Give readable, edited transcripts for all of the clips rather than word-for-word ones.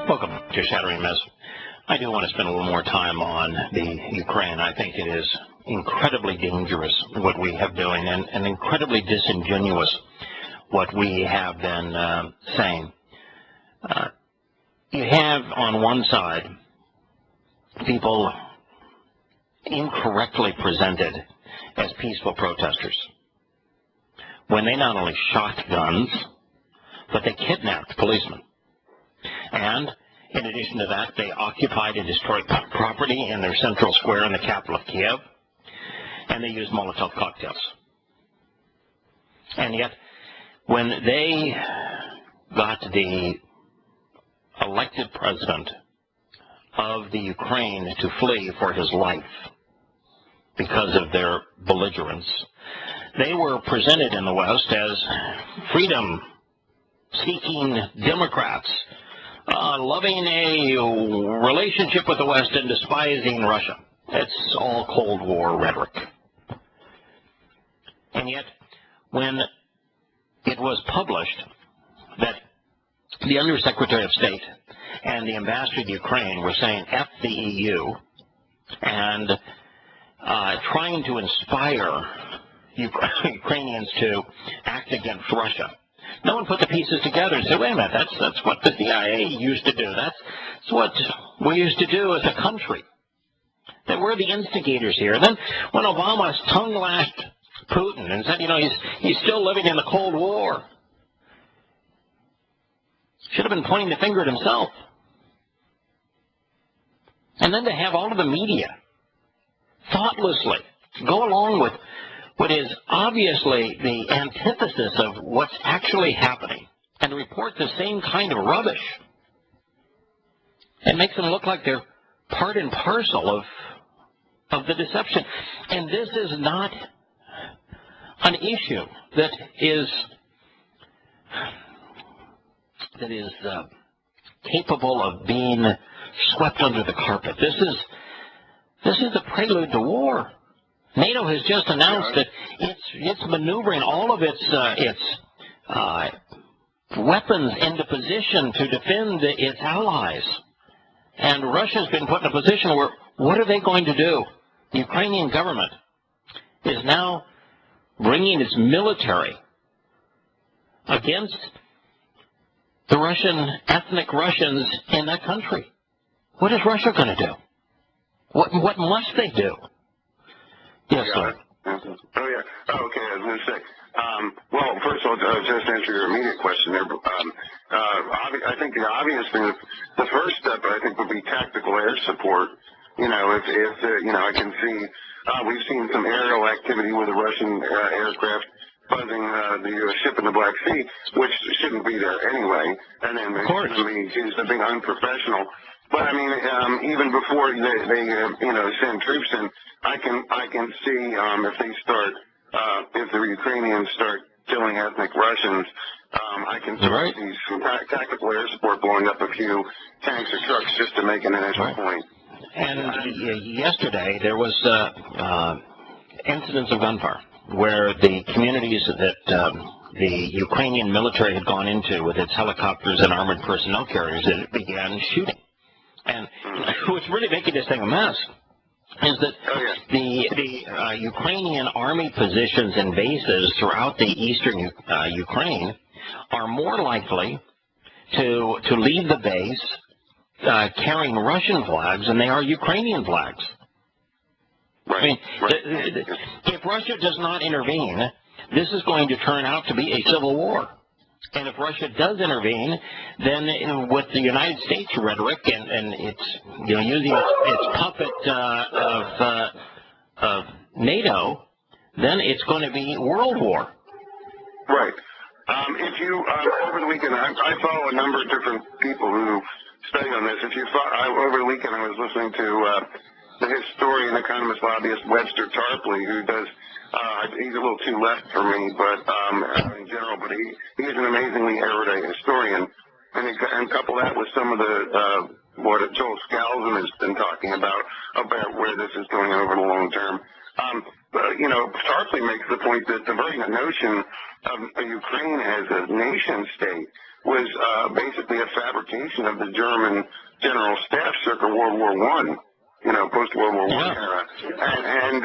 Welcome to Shattering Myths. I do want to spend a little more time on the Ukraine. I think it is incredibly dangerous what we have doing and incredibly disingenuous what we have been saying. You have on one side people incorrectly presented as peaceful protesters when they not only shot guns, but they kidnapped policemen. And in addition to that, they occupied and destroyed property in their central square in the capital of Kiev, and they used Molotov cocktails. And yet, when they got the elected president of the Ukraine to flee for his life because of their belligerence, they were presented in the West as freedom-seeking Democrats, loving a relationship with the West and despising Russia. It's all Cold War rhetoric. And yet, when it was published that the Undersecretary of State and the Ambassador to Ukraine were saying F the EU and trying to inspire Ukrainians to act against Russia, no one put the pieces together and said, wait a minute, that's what the CIA used to do. That's what we used to do as a country. That we're the instigators here. And then when Obama tongue-lashed Putin and said, he's still living in the Cold War, should have been pointing the finger at himself. And then to have all of the media thoughtlessly go along with what is obviously the antithesis of what's actually happening and report the same kind of rubbish. It makes them look like they're part and parcel of the deception. And this is not an issue that is capable of being swept under the carpet. This is the prelude to war. NATO has just announced that it's maneuvering all of its weapons into position to defend its allies. And Russia's been put in a position where, what are they going to do? The Ukrainian government is now bringing its military against the ethnic Russians in that country. What is Russia going to do? What must they do? Yes, sir. Oh, yeah. Oh, okay, I was going to say. Well, first of all, just answer your immediate question there. I think the obvious thing, the first step, I think, would be tactical air support. I can see, we've seen some aerial activity with the Russian aircraft buzzing the ship in the Black Sea, which shouldn't be there anyway. And then they accused of being unprofessional. But I mean, even before they send troops in, I can see if the Ukrainians start killing ethnic Russians, I can see some tactical air support blowing up a few tanks or trucks just to make an initial point. And yesterday there was incidents of gunfire where the communities that the Ukrainian military had gone into with its helicopters and armored personnel carriers, it began shooting. And what's really making this thing a mess is that the Ukrainian army positions and bases throughout the eastern Ukraine are more likely to leave the base carrying Russian flags than they are Ukrainian flags. I mean, if Russia does not intervene, this is going to turn out to be a civil war. And if Russia does intervene, then with the United States rhetoric and it's using its puppet of NATO, then it's going to be world war. Right. If you over the weekend, I follow a number of different people who study on this. Over the weekend, I was listening to the historian, economist, lobbyist Webster Tarpley, who does. He's a little too left for me, but in general, but he's an amazingly erudite historian, and couple that with some of the what Joel Scalzon has been talking about where this is going over the long term. But Tarpley makes the point that the very notion of Ukraine as a nation state was basically a fabrication of the German general staff circa World War I. Post-World War I era. And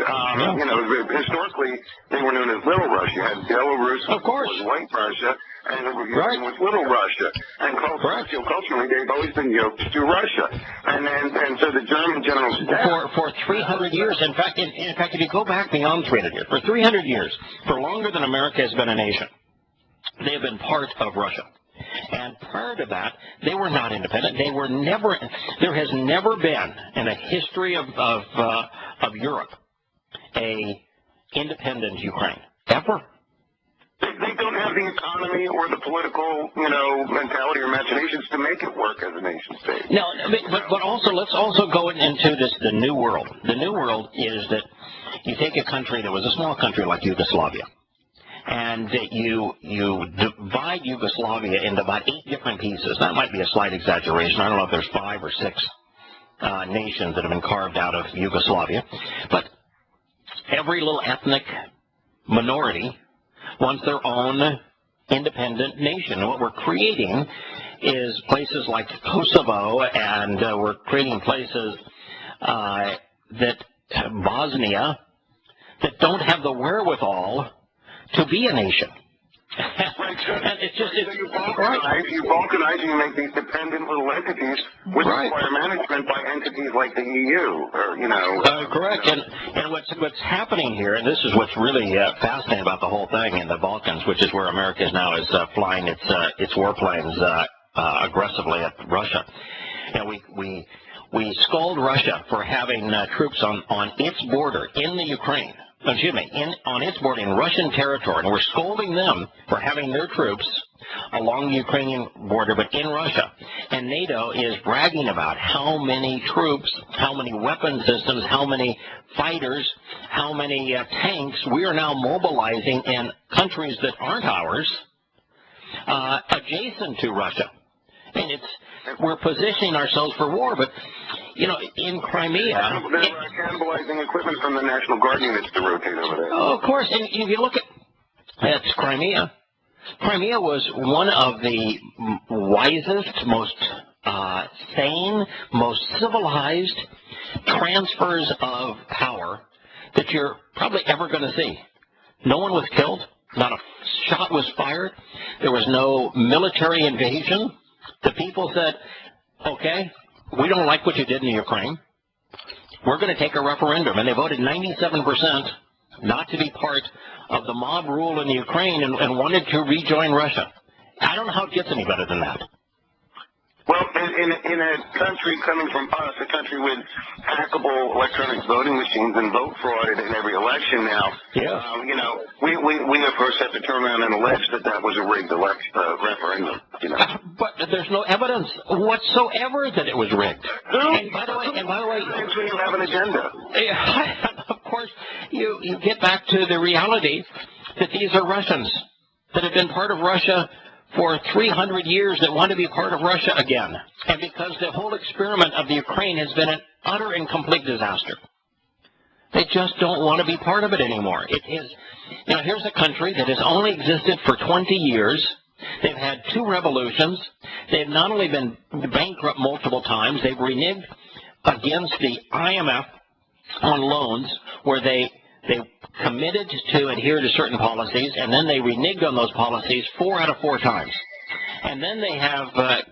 historically, they were known as Little Russia. You had Belarus, of course, was White Russia, and Ukraine was Little Russia. And culturally, they've always been yoked to Russia. And so the German general staff... For 300 years, in fact, if you go back beyond 300 years, for 300 years, for longer than America has been a nation, they have been part of Russia. And prior to that, they were not independent. They were never. There has never been in the history of Europe a independent Ukraine ever. They don't have the economy or the political, mentality or imaginations to make it work as a nation state. No, but also let's also go into the New World. The New World is that you take a country that was a small country like Yugoslavia, and you divide Yugoslavia into about 8 different pieces. That might be a slight exaggeration. I don't know if there's 5 or 6 nations that have been carved out of Yugoslavia. But every little ethnic minority wants their own independent nation. And what we're creating is places like Kosovo, and we're creating places Bosnia, that don't have the wherewithal to be a nation. And it's just, you balkanize and you make these dependent little entities which require management by entities like the EU, correct. And what's happening here, and this is what's really fascinating about the whole thing in the Balkans, which is where America is now flying its warplanes aggressively at Russia. And we scold Russia for having troops on its border in the Ukraine. On its border in Russian territory, and we're scolding them for having their troops along the Ukrainian border, but in Russia. And NATO is bragging about how many troops, how many weapon systems, how many fighters, how many tanks we are now mobilizing in countries that aren't ours, adjacent to Russia. And we're positioning ourselves for war, but in Crimea, they're cannibalizing equipment from the National Guard units to rotate over there. Oh, of course, and if you look at Crimea, Crimea was one of the wisest, most sane, most civilized transfers of power that you're probably ever going to see. No one was killed. Not a shot was fired. There was no military invasion. The people said, okay, we don't like what you did in the Ukraine. We're going to take a referendum. And they voted 97% not to be part of the mob rule in the Ukraine and wanted to rejoin Russia. I don't know how it gets any better than that. Well, in a country coming from us, a country with hackable electronic voting machines and vote fraud in every election now, we of course have to turn around and allege that was a rigged referendum. But there's no evidence whatsoever that it was rigged. And by the way, you have an agenda. Of course, you get back to the reality that these are Russians that have been part of Russia for 300 years that want to be part of Russia again. And because the whole experiment of the Ukraine has been an utter and complete disaster. They just don't want to be part of it anymore. It is, here's a country that has only existed for 20 years. They've had 2 revolutions. They've not only been bankrupt multiple times, they've reneged against the IMF on loans where they committed to adhere to certain policies, and then they reneged on those policies 4 out of 4 times. And then they have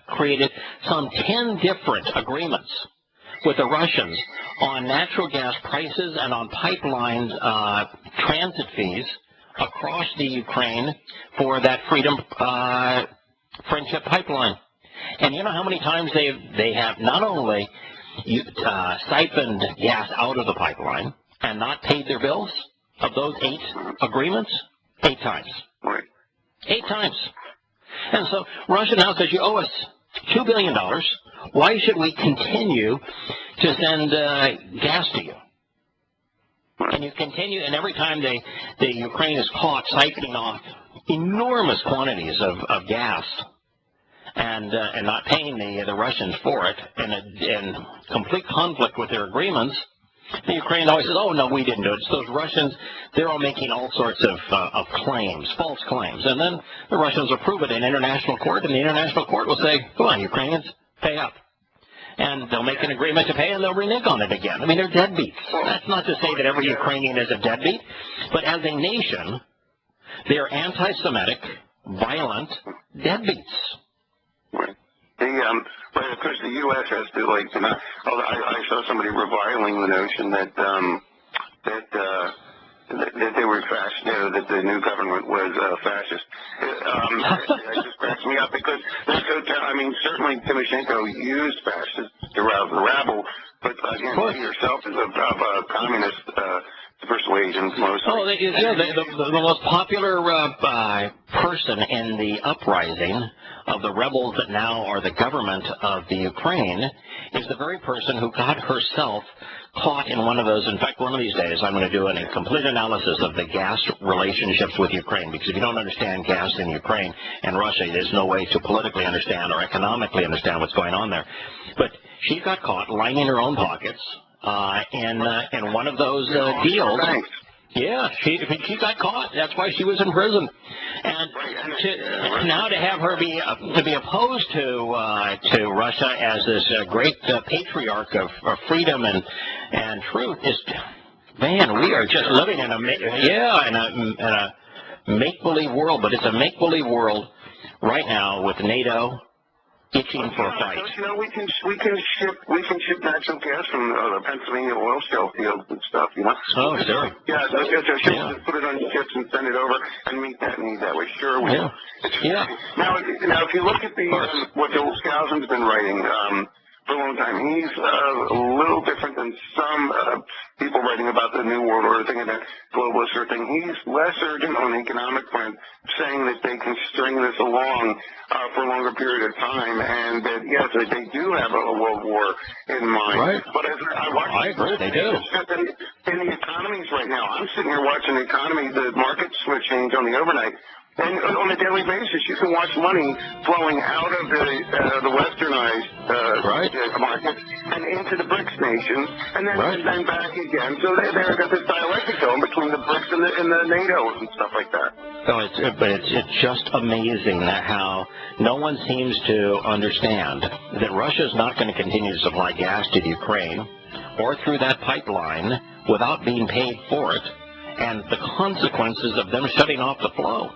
created some 10 different agreements with the Russians on natural gas prices and on pipeline transit fees across the Ukraine for that Freedom Friendship pipeline. And you know how many times they have not only siphoned gas out of the pipeline and not paid their bills of those 8 agreements? 8 times. Right. 8 times. And so Russia now says, you owe us $2 billion. Why should we continue to send gas to you? And you continue, and every time the Ukraine is caught siphoning off enormous quantities of gas and not paying the Russians for it, and in complete conflict with their agreements, The Ukraine always says, oh, no, we didn't do it. It's those Russians. They're all making all sorts of claims, false claims. And then the Russians will prove it in international court, and the international court will say, come on, Ukrainians, pay up. And they'll make an agreement to pay, and they'll renege on it again. I mean, they're deadbeats. That's not to say that every Ukrainian is a deadbeat, but as a nation, they are anti-Semitic, violent deadbeats. Right. But of course, the U.S. has to, like, although I saw somebody reviling the notion that they were fascist, that the new government was fascist. It just cracks me up because they're so I mean, certainly Timoshenko used fascists to rouse the rabble, but again, she herself is of communist persuasion mostly. Oh, the most popular person in the uprising of the rebels that now are the government of the Ukraine is the very person who got herself caught in one of those. In fact, one of these days I'm going to do a complete analysis of the gas relationships with Ukraine, because if you don't understand gas in Ukraine and Russia, there's no way to politically understand or economically understand what's going on there. But she got caught lining her own pockets in one of those deals. Yeah, she got caught. That's why she was in prison. And now to have her be opposed to Russia as this great patriarch of freedom and truth is, man, we are just living in a make-believe world. But it's a make-believe world right now with NATO itching for a fight. You know, we can ship natural gas from the Pennsylvania oil shale fields and stuff. You know. Oh, sure. Yeah, just put it on ships and send it over and meet that need that way. Sure, we will. Yeah. Now, if you look at what Joel Skousen's been writing for a long time, he's a little different than some people writing about the New World Order thing and that globalist thing. He's less urgent on the economic front, saying that they can string this along for a longer period of time, and that, yes, they do have a world war in mind. Right. But as I agree, they do. In the economies right now, I'm sitting here watching the economy, the markets change on the overnight. And on a daily basis, you can watch money flowing out of the westernized markets and into the BRICS nations, and then back again. So they've got this dialectic going between the BRICS and the NATO and stuff like that. So but it's just amazing how no one seems to understand that Russia is not going to continue to supply gas to the Ukraine or through that pipeline without being paid for it, and the consequences of them shutting off the flow.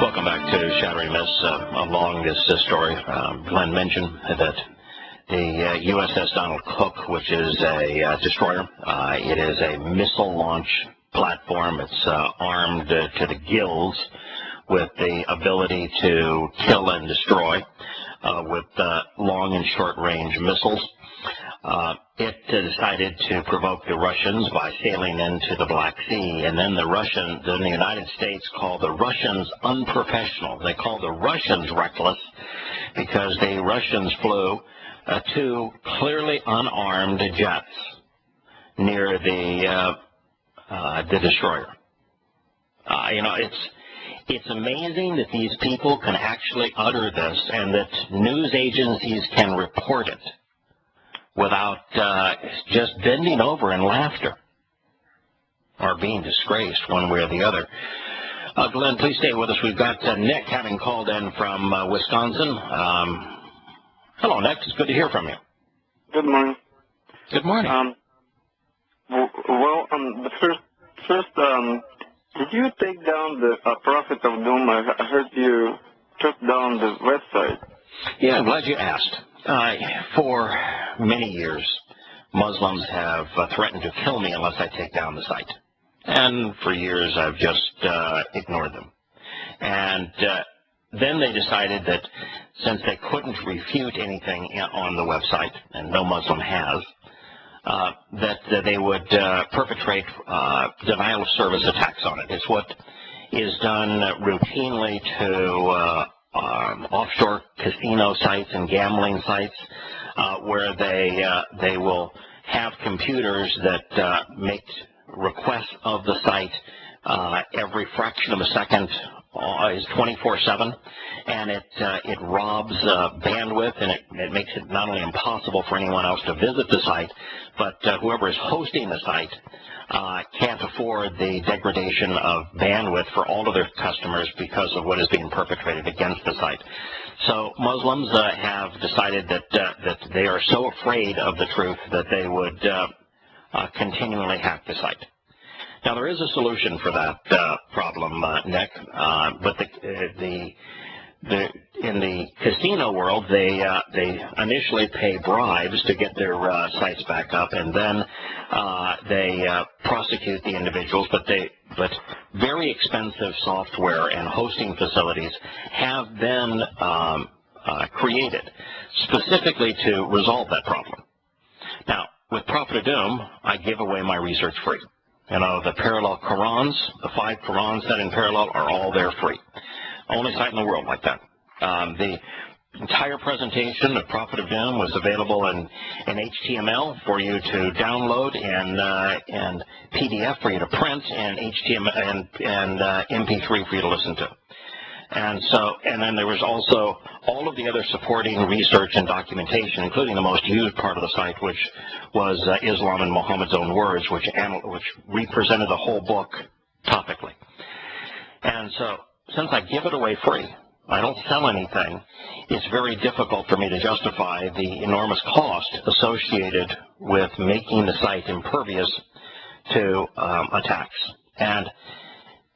Welcome back to Shattering Myths. Along this story, Glenn mentioned that the USS Donald Cook, which is a destroyer, it is a missile launch platform. It's armed to the gills with the ability to kill and destroy with long and short-range missiles. It decided to provoke the Russians by sailing into the Black Sea, and then the United States called the Russians unprofessional. They called the Russians reckless because the Russians flew two clearly unarmed jets near the destroyer. It's amazing that these people can actually utter this and that news agencies can report it without just bending over in laughter or being disgraced one way or the other. Glenn, please stay with us. We've got Nick having called in from Wisconsin. Hello, Nick. It's good to hear from you. Good morning. Good morning. The first, did you take down the Prophet of Doom? I heard you took down the website. Yeah, I'm glad you asked. For many years, Muslims have threatened to kill me unless I take down the site. And for years, I've just ignored them. And then they decided that since they couldn't refute anything on the website, and no Muslim has, that they would perpetrate denial of service attacks on it. It's what is done routinely to offshore casino sites and gambling sites where they will have computers that make requests of the site every fraction of a second is 24/7, and it robs bandwidth, and it makes it not only impossible for anyone else to visit the site, but whoever is hosting the site can't afford the degradation of bandwidth for all of their customers because of what is being perpetrated against the site. So Muslims have decided that they are so afraid of the truth that they would continually hack the site. Now, there is a solution for that problem, Nick, but in the casino world, they initially pay bribes to get their sites back up, and then they prosecute the individuals. But very expensive software and hosting facilities have been created specifically to resolve that problem. Now, with Prophet of Doom, I give away my research free. You know, the parallel Qurans, the 5 Qurans set in parallel, are all there free. Only site in the world like that. The entire presentation of Prophet of Doom was available in HTML for you to download, and PDF for you to print, and HTML and MP3 for you to listen to. And then there was also all of the other supporting research and documentation, including the most used part of the site, which was Islam in Muhammad's own words, which represented the whole book topically. And so, since I give it away free, I don't sell anything, it's very difficult for me to justify the enormous cost associated with making the site impervious to attacks. And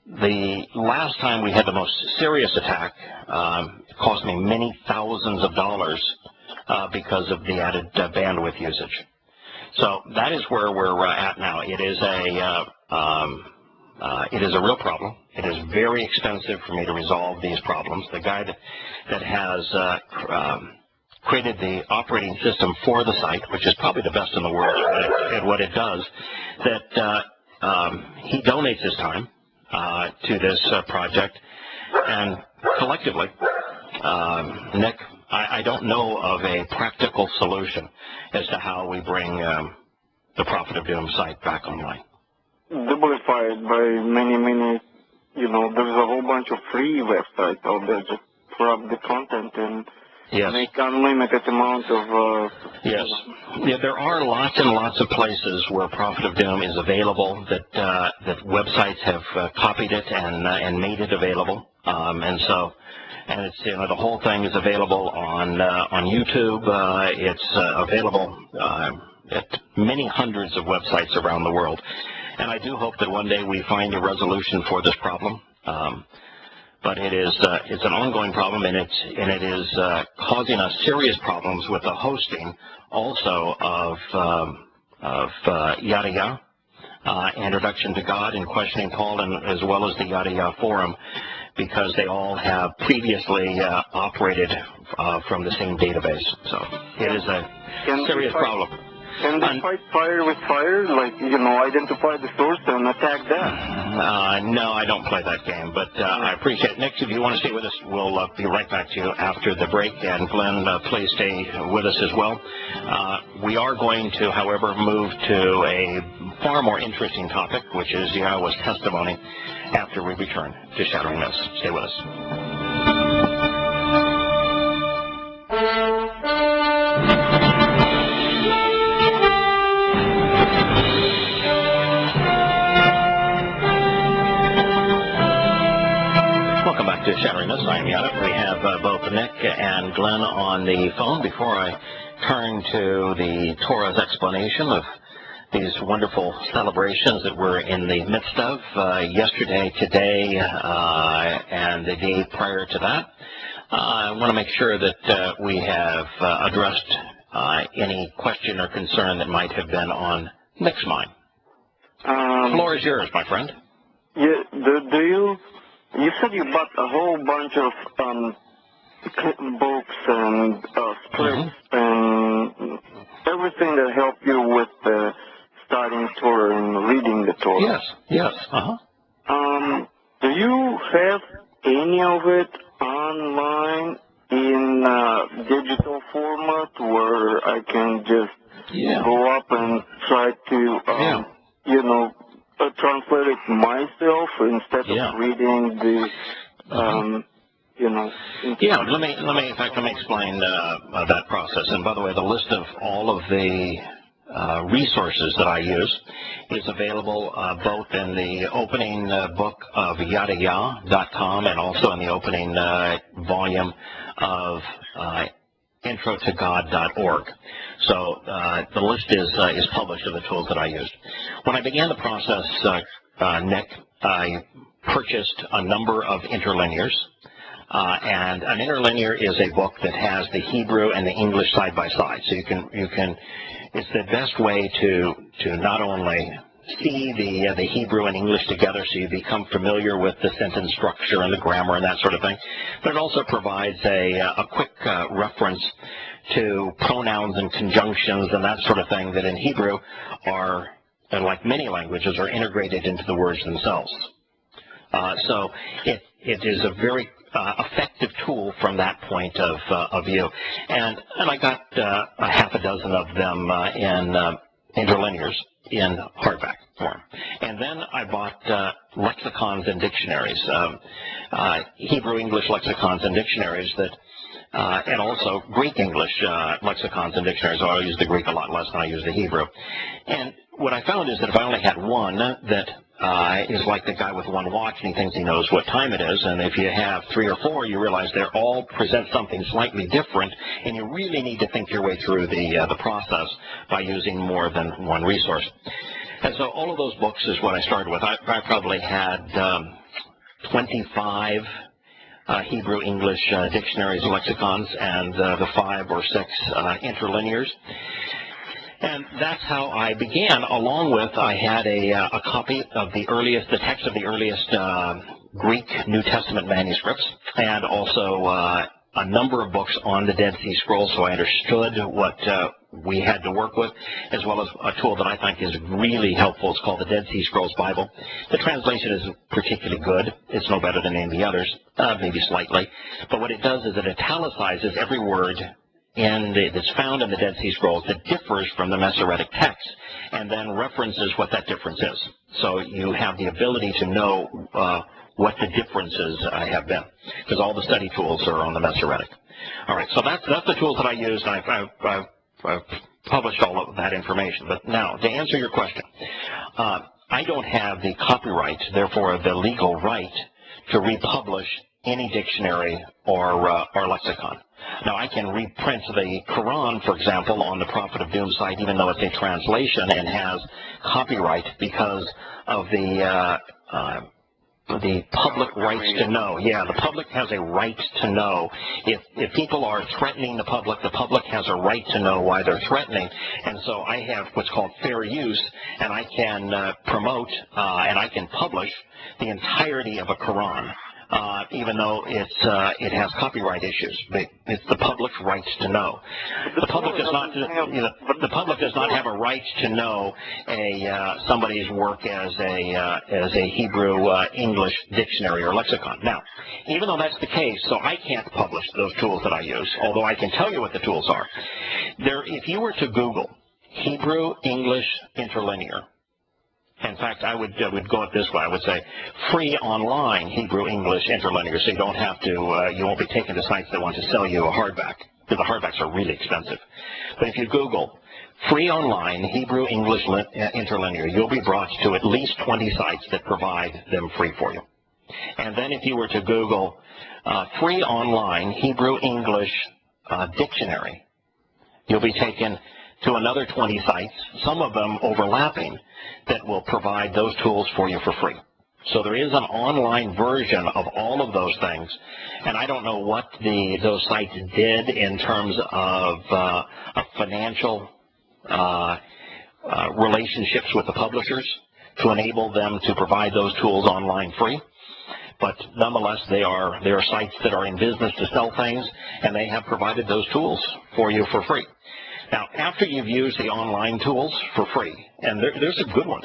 the last time we had the most serious attack, it cost me many thousands of dollars because of the added bandwidth usage. So that is where we're at now. It is a real problem. It is very expensive for me to resolve these problems. The guy that has created the operating system for the site, which is probably the best in the world at what it does, that he donates his time to this project, and collectively, Nick, I don't know of a practical solution as to how we bring the Prophet of Doom site back online. Doublified by many, there's a whole bunch of free websites out there. Just grab the content and make unlimited amount of... Yes. Yeah, there are lots and lots of places where Prophet of Doom is available, that websites have copied it and made it available. And it's, the whole thing is available on YouTube. It's available at many hundreds of websites around the world. And I do hope that one day we find a resolution for this problem. But it's an ongoing problem, and it is causing us serious problems with the hosting also of Yahowah, Introduction to God and Questioning Paul, and as well as the Yahowah forum, because they all have previously operated from the same database. So it is a serious problem. Can they fight fire with fire, like, identify the source and attack that? No, I don't play that game, but I appreciate it. Nick, if you want to stay with us, we'll be right back to you after the break. And Glenn, please stay with us as well. We are going to, however, move to a far more interesting topic, which is Yahowah's testimony, after we return to Shattering Myths. Stay with us. Welcome back to Shattering Myths. I'm Yahowah. We have both Nick and Glenn on the phone. Before I turn to the Torah's explanation of these wonderful celebrations that we're in the midst of yesterday, today, and the day prior to that, I want to make sure that we have addressed any question or concern that might have been on Nick's mind. The floor is yours, my friend. Yeah, you said you bought a whole bunch of books and scripts and everything that helped you with studying Torah and reading the Torah. Yes. Do you have any of it online in digital format where I can just go up and try to, you know, translate it myself instead of reading the, you know. Let me explain that process. And by the way, the list of all of the resources that I use is available both in the opening book of Yahowah.com and also in the opening volume of introtogod.org. So the list is published of the tools that I use. When I began the process, Nick, I purchased a number of interlinears. And an interlinear is a book that has the Hebrew and the English side by side. So you can it's the best way to not only see the Hebrew and English together so you become familiar with the sentence structure and the grammar and that sort of thing, but it also provides a quick reference to pronouns and conjunctions and that sort of thing that in Hebrew are, and like many languages, are integrated into the words themselves. So it is a very effective tool from that point of view. And I got a half a dozen of them in interlinears in hardback form. And then I bought lexicons and dictionaries, Hebrew-English lexicons and dictionaries that, and also Greek-English lexicons and dictionaries. So I use the Greek a lot less than I use the Hebrew. And what I found is that if I only had one that is like the guy with one watch and he thinks he knows what time it is, and if you have 3 or 4, you realize they all present something slightly different, and you really need to think your way through the process by using more than one resource. And so all of those books is what I started with. I probably had 25 Hebrew-English dictionaries and lexicons and the 5 or 6 interlinears. And that's how I began, along with I had a copy of the text of the earliest Greek New Testament manuscripts, and also a number of books on the Dead Sea Scrolls, so I understood what we had to work with, as well as a tool that I think is really helpful. It's called the Dead Sea Scrolls Bible. The translation isn't particularly good. It's no better than any of the others, maybe slightly. But what it does is it italicizes every word that's found in the Dead Sea Scrolls that differs from the Masoretic text, and then references what that difference is. So you have the ability to know what the differences have been, because all the study tools are on the Masoretic. All right, so that's the tools that I use, and I've published all of that information. But now, to answer your question, I don't have the copyright, therefore the legal right, to republish any dictionary or lexicon. Now, I can reprint the Quran, for example, on the Prophet of Doom site, even though it's a translation and has copyright because of the public rights to know. Yeah, the public has a right to know. If people are threatening the public has a right to know why they're threatening. And so I have what's called fair use, and I can promote and I can publish the entirety of a Quran. Even though it has copyright issues, it's the public's rights to know. The public does not. The public does not have a right to know somebody's work as a Hebrew English dictionary or lexicon. Now, even though that's the case, so I can't publish those tools that I use. Although I can tell you what the tools are. If you were to Google Hebrew English interlinear. In fact, I would go it this way. I would say free online Hebrew English interlinear, so you don't have to, you won't be taken to sites that want to sell you a hardback, because the hardbacks are really expensive. But if you Google free online Hebrew English interlinear, you'll be brought to at least 20 sites that provide them free for you. And then if you were to Google free online Hebrew English dictionary, you'll be taken to another 20 sites, some of them overlapping, that will provide those tools for you for free. So there is an online version of all of those things, and I don't know what those sites did in terms of financial relationships with the publishers to enable them to provide those tools online free. But nonetheless, they are sites that are in business to sell things, and they have provided those tools for you for free. Now, after you've used the online tools for free, and there's some good ones,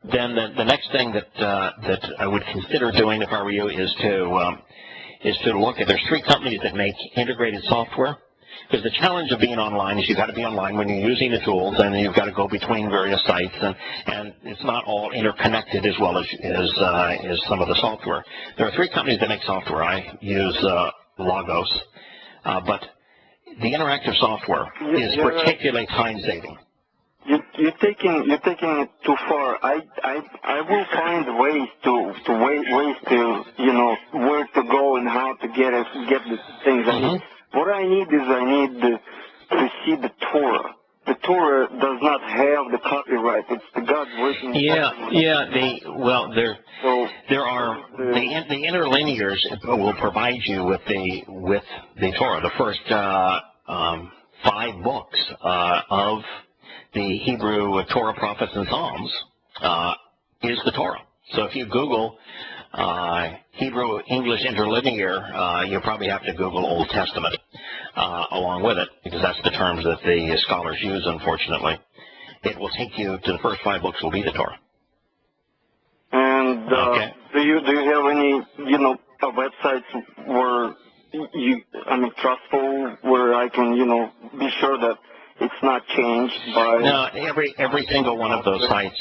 then the next thing that I would consider doing if I were you is to look at, there's 3 companies that make integrated software. Because the challenge of being online is you've got to be online when you're using the tools, and you've got to go between various sites, and it's not all interconnected as well as some of the software. There are 3 companies that make software. I use Logos, but the interactive software is particularly time-saving. You're taking it too far. I will find ways to where to go and how to get the things. What I need is to see the Torah. The Torah does not have the copyright. It's the God's working. There are the interlinears will provide you with the Torah. The first 5 books of the Hebrew Torah, Prophets, and Psalms is the Torah. So if you Google Hebrew English interlinear, you'll probably have to Google Old Testament along with it, because that's the terms that the scholars use, unfortunately. It will take you to the first 5 books will be the Torah. And do you have any websites where trustful, where I can be sure that it's not changed by... No, every single one of those sites,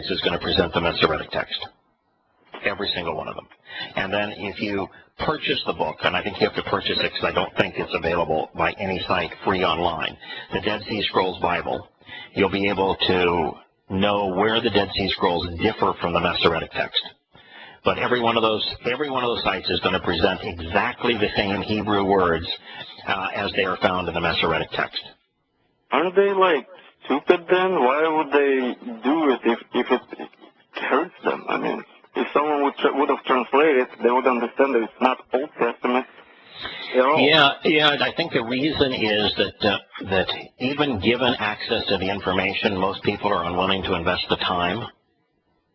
is going to present the Masoretic text. Every single one of them. And then if you purchase the book, and I think you have to purchase it because I don't think it's available by any site free online, the Dead Sea Scrolls Bible, you'll be able to know where the Dead Sea Scrolls differ from the Masoretic text. But every one of those sites is going to present exactly the same Hebrew words as they are found in the Masoretic text. Aren't they stupid then? Why would they do it if it hurts them? I mean, if someone would have translated it, they would understand that it's not Old Testament at all. Yeah. I think the reason is that even given access to the information, most people are unwilling to invest the time.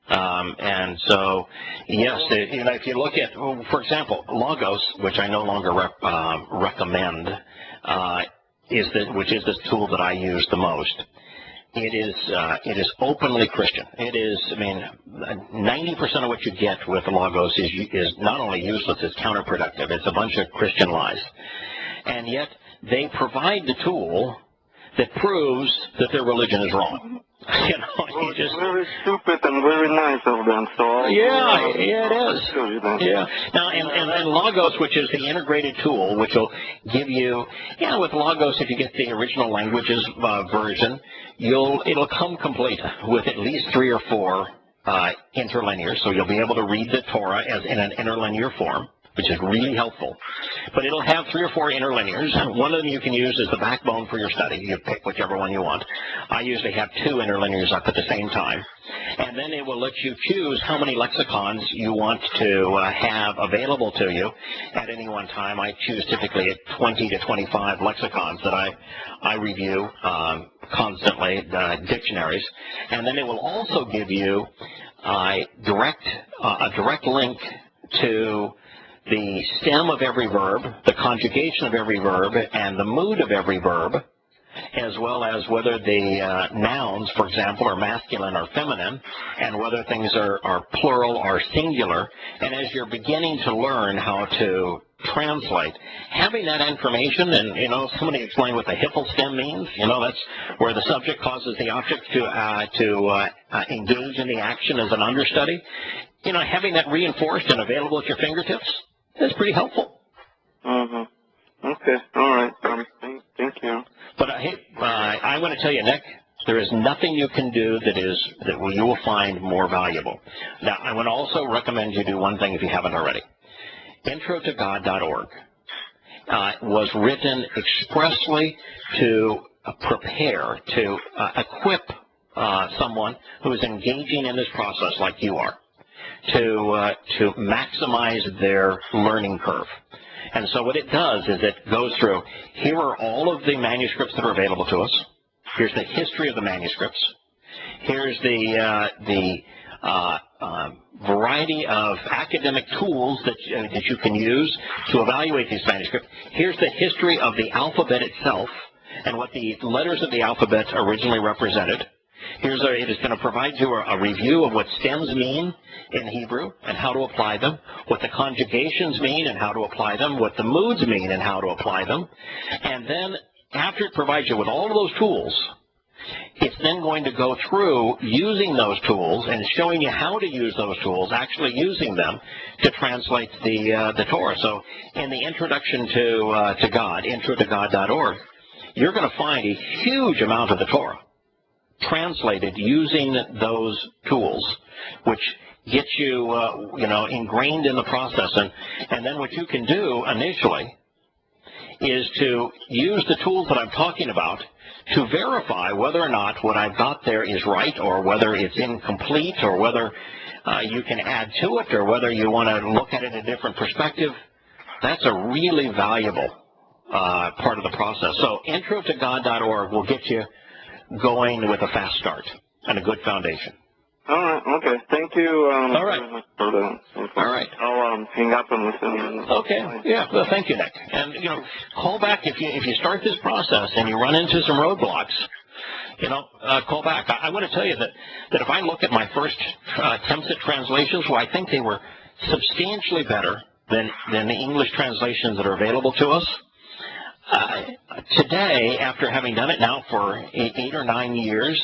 And so, yes, if you look at, for example, Logos, which I no longer recommend, which is the tool that I use the most. It is openly Christian. It is, 90% of what you get with Logos is not only useless, it's counterproductive. It's a bunch of Christian lies. And yet, they provide the tool that proves that their religion is wrong. It's very stupid and very nice of them. So it is. Yeah. Now, and Logos, which is the integrated tool, which will give you, with Logos, if you get the original languages version, it'll come complete with at least 3 or 4 interlinears. So you'll be able to read the Torah as in an interlinear form, which is really helpful. But it'll have 3 or 4 interlinears. One of them you can use as the backbone for your study. You pick whichever one you want. I usually have 2 interlinears up at the same time. And then it will let you choose how many lexicons you want to have available to you at any one time. I choose typically 20 to 25 lexicons that I review constantly, dictionaries. And then it will also give you a direct link to the stem of every verb, the conjugation of every verb, and the mood of every verb, as well as whether the nouns, for example, are masculine or feminine, and whether things are plural or singular. And as you're beginning to learn how to translate, having that information, and somebody explained what the Hippel stem means. That's where the subject causes the object to engage in the action as an understudy. Having that reinforced and available at your fingertips is pretty helpful. Okay. All right. Thank you. But I want to tell you, Nick, there is nothing you can do that you will find more valuable. Now, I would also recommend you do one thing if you haven't already. Introtogod.org was written expressly to prepare, to equip someone who is engaging in this process like you are, to maximize their learning curve. And so what it does is it goes through, here are all of the manuscripts that are available to us. Here's the history of the manuscripts. Here's the variety of academic tools that you can use to evaluate these manuscripts. Here's the history of the alphabet itself and what the letters of the alphabet originally represented. It is going to provide you a review of what stems mean in Hebrew and how to apply them, what the conjugations mean and how to apply them, what the moods mean and how to apply them. And then after it provides you with all of those tools, it's then going to go through using those tools and showing you how to use those tools, actually using them to translate the Torah. So in the Introduction to God, intro2god.org, you're going to find a huge amount of the Torah translated using those tools, which gets you, ingrained in the process. And then what you can do initially is to use the tools that I'm talking about to verify whether or not what I've got there is right, or whether it's incomplete, or whether you can add to it, or whether you want to look at it in a different perspective. That's a really valuable part of the process. So intro2god.org will get you going with a fast start and a good foundation. All right. Okay. Thank you. All right. For the All right. I'll hang up and listen. Okay. Yeah. Well, thank you, Nick. And call back if you start this process and you run into some roadblocks. Call back. I want to tell you that if I look at my first attempts at translations, well, I think they were substantially better than the English translations that are available to us. Today, after having done it now for 8 or 9 years,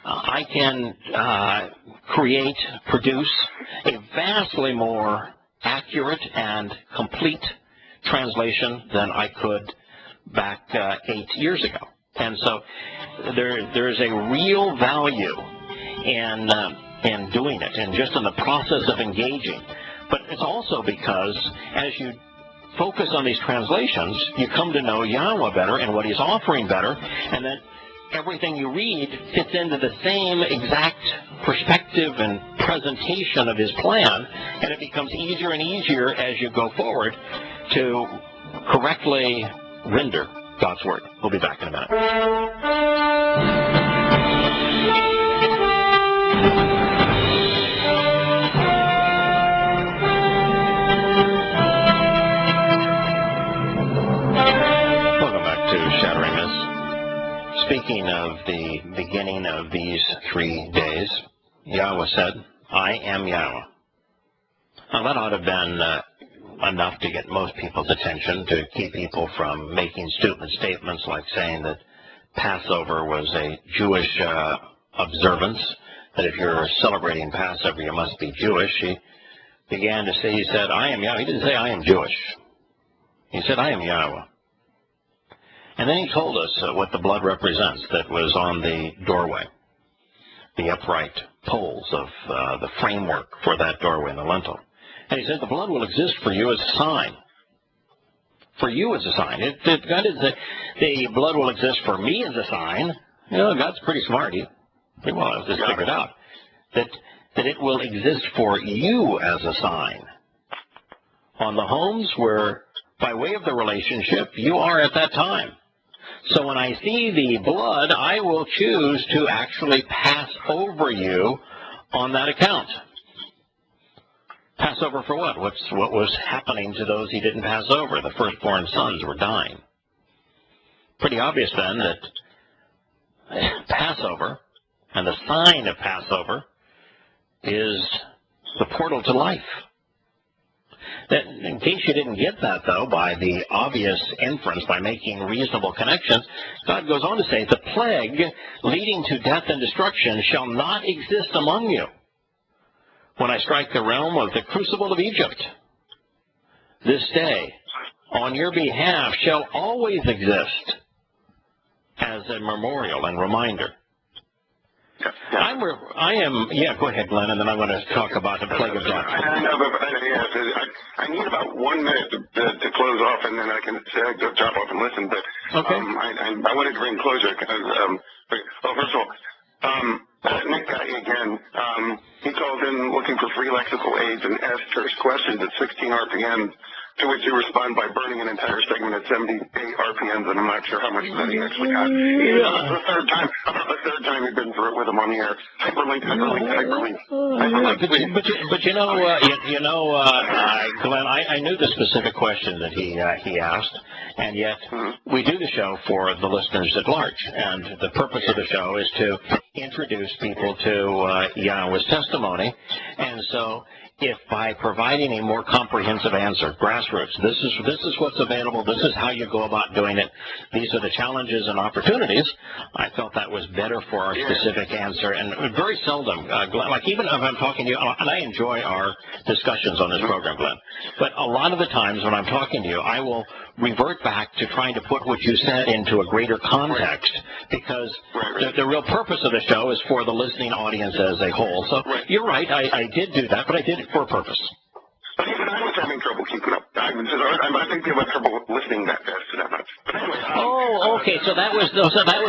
I can produce a vastly more accurate and complete translation than I could back 8 years ago. And so there's a real value in doing it and just in the process of engaging. But it's also because as you focus on these translations, you come to know Yahowah better and what he's offering better, and then everything you read fits into the same exact perspective and presentation of his plan, and it becomes easier and easier as you go forward to correctly render God's Word. We'll be back in a minute. Shattering Myths. Speaking of the beginning of these 3 days, Yahowah said, I am Yahowah. Now that ought to have been enough to get most people's attention, to keep people from making stupid statements like saying that Passover was a Jewish observance, that if you're celebrating Passover you must be Jewish. He began to say, he said, I am Yahowah. He didn't say I am Jewish. He said, I am Yahowah. And then he told us what the blood represents that was on the doorway, the upright poles of the framework for that doorway and the lintel. And he said the blood will exist for you as a sign. For you as a sign. God is the blood will exist for me as a sign. God's pretty smart. He pretty well has this figured out. That it will exist for you as a sign. On the homes where, by way of the relationship, you are at that time. So when I see the blood, I will choose to actually pass over you on that account. Pass over for what? What was happening to those he didn't pass over? The firstborn sons were dying. Pretty obvious then that Passover and the sign of Passover is the portal to life. That, in case you didn't get that, though, by the obvious inference, by making reasonable connections, God goes on to say, the plague leading to death and destruction shall not exist among you when I strike the realm of the crucible of Egypt. This day, on your behalf, shall always exist as a memorial and reminder. Go ahead, Glenn, and then I want to talk about the plague of death. I need about 1 minute to close off, and then I can drop off and listen. But okay. I wanted to bring closure because, first of all, Nick got you again. He called in looking for free lexical aids and asked terse questions at 16 RPM, to which you respond by burning an entire segment at 78 RPMs, and I'm not sure how much that he actually got. About the third time you've been through it with him on the air. Hyperlink. But Glenn, I knew the specific question that he asked, and yet we do the show for the listeners at large, and the purpose of the show is to introduce people to Yahowah's testimony. And so if by providing a more comprehensive answer, grassroots, this is what's available, this is how you go about doing it, these are the challenges and opportunities, I felt that was better for our specific answer. And very seldom, Glenn, like even if I'm talking to you, and I enjoy our discussions on this program, Glenn, but a lot of the times when I'm talking to you, I will revert back to trying to put what you said into a greater context, because the real purpose of the show is for the listening audience as a whole. So you're right, I did do that, but I did it for a purpose. Even I was having trouble keeping up. I think people have trouble listening that fast to that much. But anyway, okay. So that was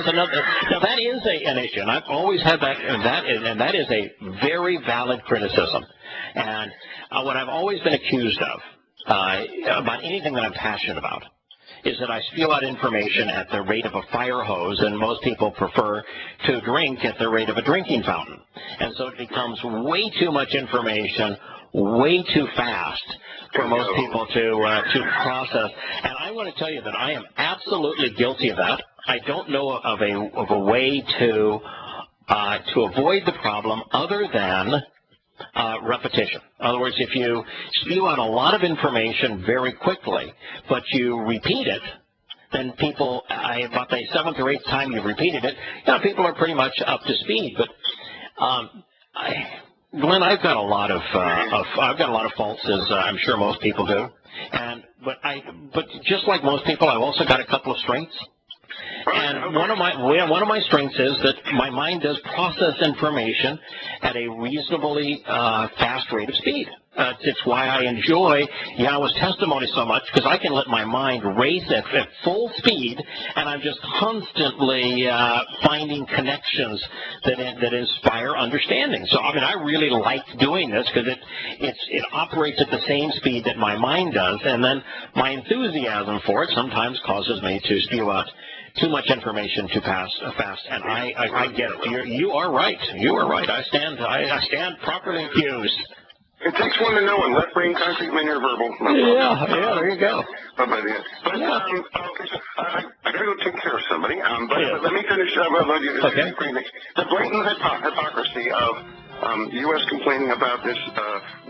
another. Now that is an issue, and I've always had that, and that is a very valid criticism. And what I've always been accused of about anything that I'm passionate about is that I spew out information at the rate of a fire hose, and most people prefer to drink at the rate of a drinking fountain. And so it becomes way too much information, way too fast for most people to process. And I want to tell you that I am absolutely guilty of that. I don't know of a way to avoid the problem other than repetition. In other words, if you spew out a lot of information very quickly, but you repeat it, then people, about the seventh or eighth time you've repeated it, people are pretty much up to speed. But Glenn, I've got a lot of faults, as I'm sure most people do, but just like most people, I've also got a couple of strengths. And one of my strengths is that my mind does process information at a reasonably fast rate of speed. It's why I enjoy Yahowah's testimony so much, because I can let my mind race at full speed, and I'm just constantly finding connections that inspire understanding. So, I really like doing this because it operates at the same speed that my mind does, and then my enthusiasm for it sometimes causes me to spew out too much information too fast, and I get it. You are right. You are right. I stand properly accused. It takes one to know, and left brain concrete when you're verbal. Yeah, there you go. I gotta go take care of somebody. Let me finish. Okay. The blatant hypocrisy of U.S. complaining about this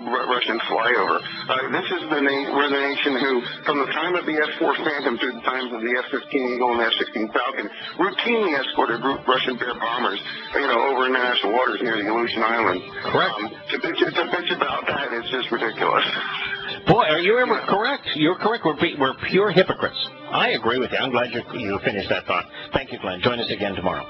Russian flyover. This is we're the nation who, from the time of the F-4 Phantom to the times of the F-15 Eagle and F-16 Falcon, routinely escorted Russian Bear bombers, over international waters near the Aleutian Islands. Correct. To bitch about that is just ridiculous. Boy, are you ever correct? You're correct. We're pure hypocrites. I agree with you. I'm glad you finished that thought. Thank you, Glenn. Join us again tomorrow.